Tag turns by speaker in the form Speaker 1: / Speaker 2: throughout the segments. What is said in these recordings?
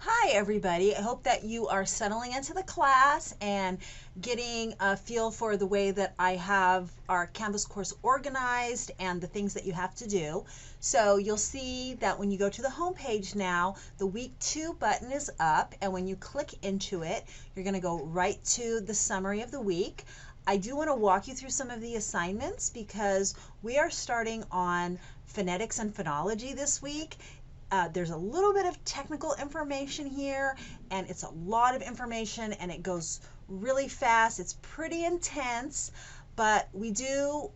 Speaker 1: Hi everybody, I hope that you are settling into the class and getting a feel for the way that I have our Canvas course organized and the things that you have to do. So you'll see that when you go to the home page now, the week 2 button is up, and when you click into it, you're going to go right to the summary of the week. I do want to walk you through some of the assignments because we are starting on phonetics and phonology this week. There's a little bit of technical information here, and it's a lot of information, and it goes really fast. It's pretty intense, but we do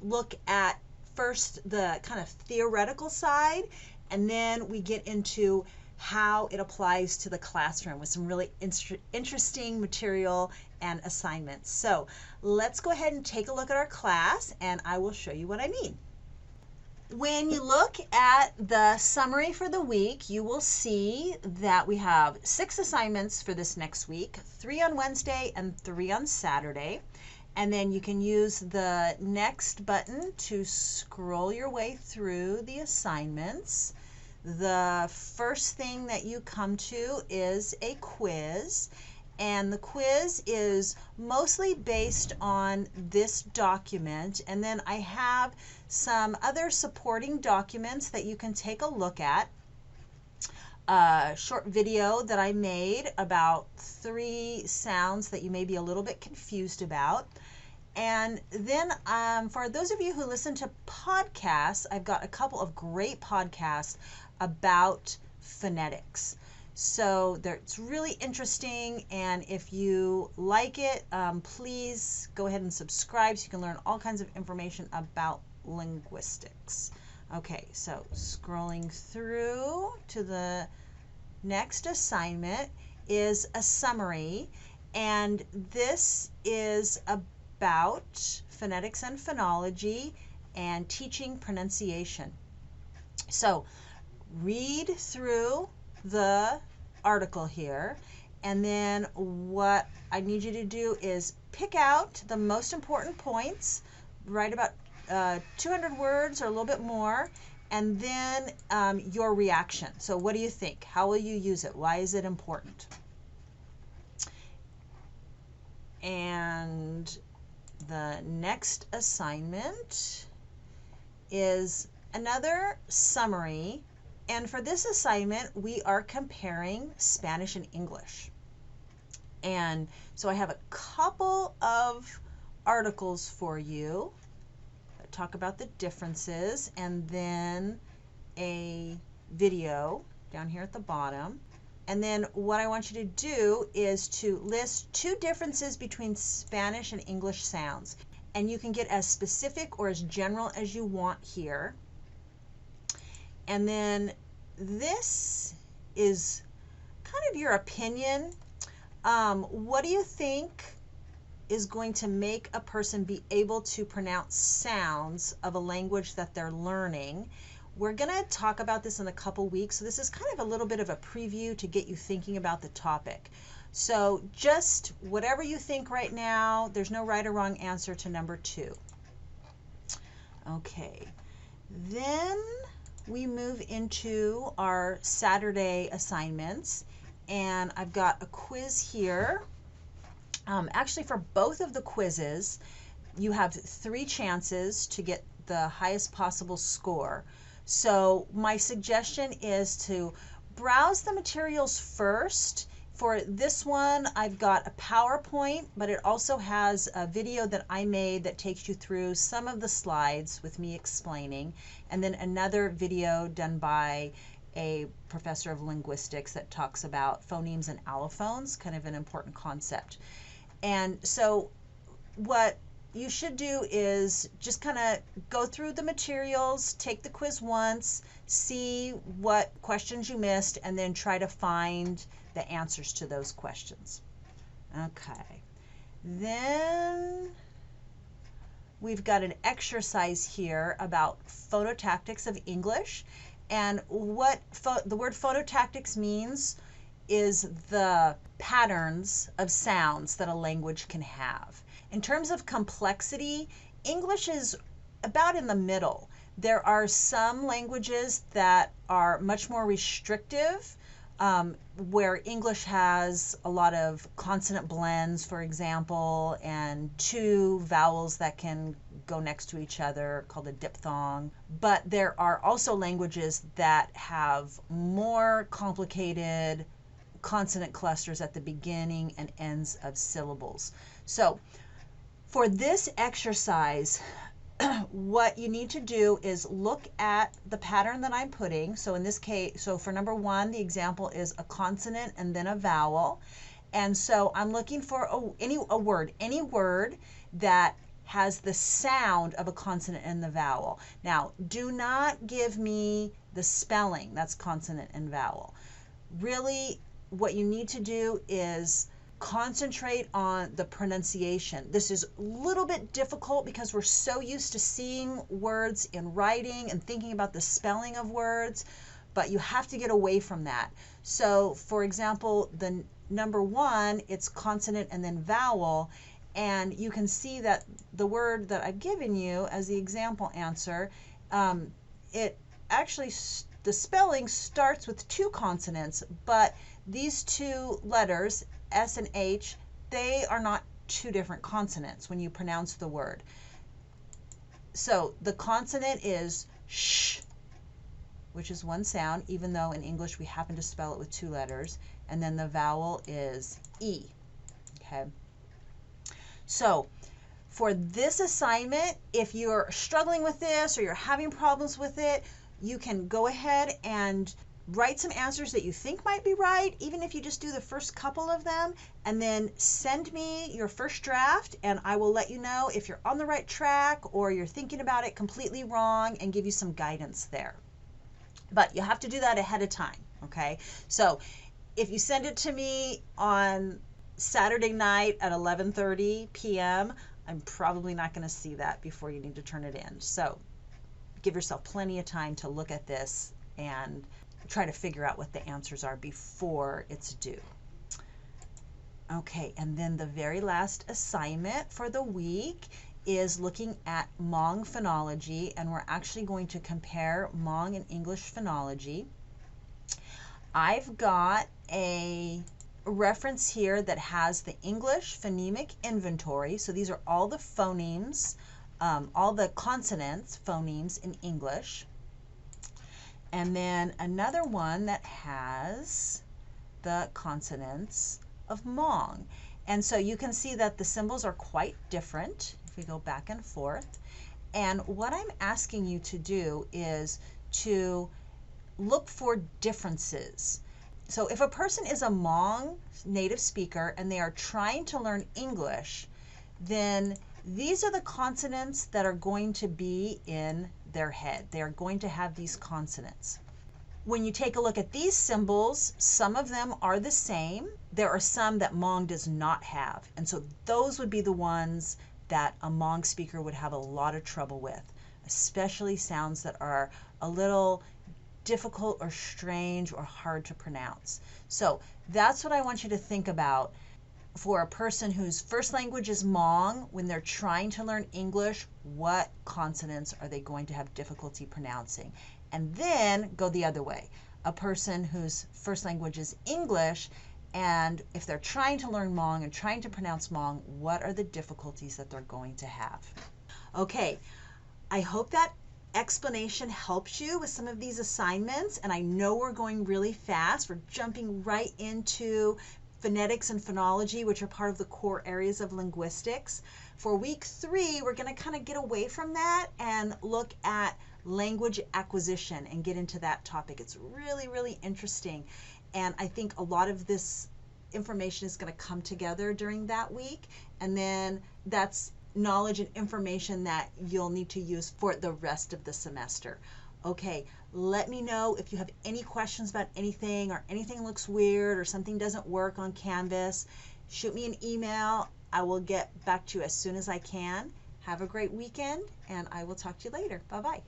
Speaker 1: look at first the kind of theoretical side, and then we get into how it applies to the classroom with some really interesting material and assignments. So let's go ahead and take a look at our class, and I will show you what I mean. When you look at the summary for the week, you will see that we have 6 assignments for this next week, 3 on Wednesday and 3 on Saturday. And then you can use the next button to scroll your way through the assignments. The first thing that you come to is a quiz. And the quiz is mostly based on this document, and then I have some other supporting documents that you can take a look at. A short video that I made about 3 sounds that you may be a little bit confused about. And then for those of you who listen to podcasts, I've got a couple of great podcasts about phonetics. So it's really interesting, and if you like it, please go ahead and subscribe so you can learn all kinds of information about linguistics. Okay, so scrolling through to the next assignment is a summary, and this is about phonetics and phonology and teaching pronunciation. So read through the article here, and then what I need you to do is pick out the most important points, write about 200 words or a little bit more, and then your reaction. So what do you think? How will you use it? Why is it important? And the next assignment is another summary. And for this assignment, we are comparing Spanish and English. And so I have a couple of articles for you that talk about the differences, and then a video down here at the bottom. And then what I want you to do is to list 2 differences between Spanish and English sounds. And you can get as specific or as general as you want here. And then this is kind of your opinion. What do you think is going to make a person be able to pronounce sounds of a language that they're learning? We're going to talk about this in a couple weeks, so this is kind of a little bit of a preview to get you thinking about the topic. So just whatever you think right now, there's no right or wrong answer to number 2. Okay, then we move into our Saturday assignments, and I've got a quiz here. Actually, for both of the quizzes, you have 3 chances to get the highest possible score. So my suggestion is to browse the materials first. For this one, I've got a PowerPoint, but it also has a video that I made that takes you through some of the slides with me explaining, and then another video done by a professor of linguistics that talks about phonemes and allophones, kind of an important concept. And so what you should do is just kind of go through the materials, take the quiz once, see what questions you missed, and then try to find the answers to those questions. Okay, then we've got an exercise here about phonotactics of English, and what the word phonotactics means is the patterns of sounds that a language can have. In terms of complexity, English is about in the middle. There are some languages that are much more restrictive where English has a lot of consonant blends, for example, and two vowels that can go next to each other called a diphthong. But there are also languages that have more complicated consonant clusters at the beginning and ends of syllables. So for this exercise, what you need to do is look at the pattern that I'm putting. So in this case, so for number 1, the example is a consonant and then a vowel. And so I'm looking for any word that has the sound of a consonant and the vowel. Now, do not give me the spelling. That's consonant and vowel. Really, what you need to do is concentrate on the pronunciation. This is a little bit difficult because we're so used to seeing words in writing and thinking about the spelling of words, but you have to get away from that. So, for example, the number 1, it's consonant and then vowel, and you can see that the word that I've given you as the example answer, it actually, the spelling starts with 2 consonants, but these 2 letters, S and H, they are not 2 different consonants when you pronounce the word. So the consonant is sh, which is 1 sound, even though in English we happen to spell it with 2 letters. And then the vowel is E. Okay. So for this assignment, if you're struggling with this or you're having problems with it, you can go ahead and write some answers that you think might be right, even if you just do the first couple of them, and then send me your first draft, and I will let you know if you're on the right track or you're thinking about it completely wrong and give you some guidance there. But you have to do that ahead of time, okay? So if you send it to me on Saturday night at 11:30 p.m., I'm probably not going to see that before you need to turn it in. So give yourself plenty of time to look at this and try to figure out what the answers are before it's due. Okay, and then the very last assignment for the week is looking at Hmong phonology, and we're actually going to compare Hmong and English phonology. I've got a reference here that has the English Phonemic Inventory. So these are all the phonemes, all the consonants, phonemes in English. And then another one that has the consonants of Hmong. And so you can see that the symbols are quite different if we go back and forth. And what I'm asking you to do is to look for differences. So if a person is a Hmong native speaker and they are trying to learn English, then these are the consonants that are going to be in their head. They are going to have these consonants. When you take a look at these symbols, some of them are the same. There are some that Hmong does not have. And so those would be the ones that a Hmong speaker would have a lot of trouble with, especially sounds that are a little difficult or strange or hard to pronounce. So that's what I want you to think about for a person whose first language is Hmong. When they're trying to learn English, what consonants are they going to have difficulty pronouncing? And then go the other way. A person whose first language is English, and if they're trying to learn Hmong and trying to pronounce Hmong, what are the difficulties that they're going to have? Okay, I hope that explanation helps you with some of these assignments, and I know we're going really fast. We're jumping right into phonetics and phonology, which are part of the core areas of linguistics. For week 3, we're going to kind of get away from that and look at language acquisition and get into that topic. It's really, really interesting, and I think a lot of this information is going to come together during that week, and then that's knowledge and information that you'll need to use for the rest of the semester. Okay, let me know if you have any questions about anything, or anything looks weird or something doesn't work on Canvas. Shoot me an email. I will get back to you as soon as I can. Have a great weekend, and I will talk to you later. Bye-bye.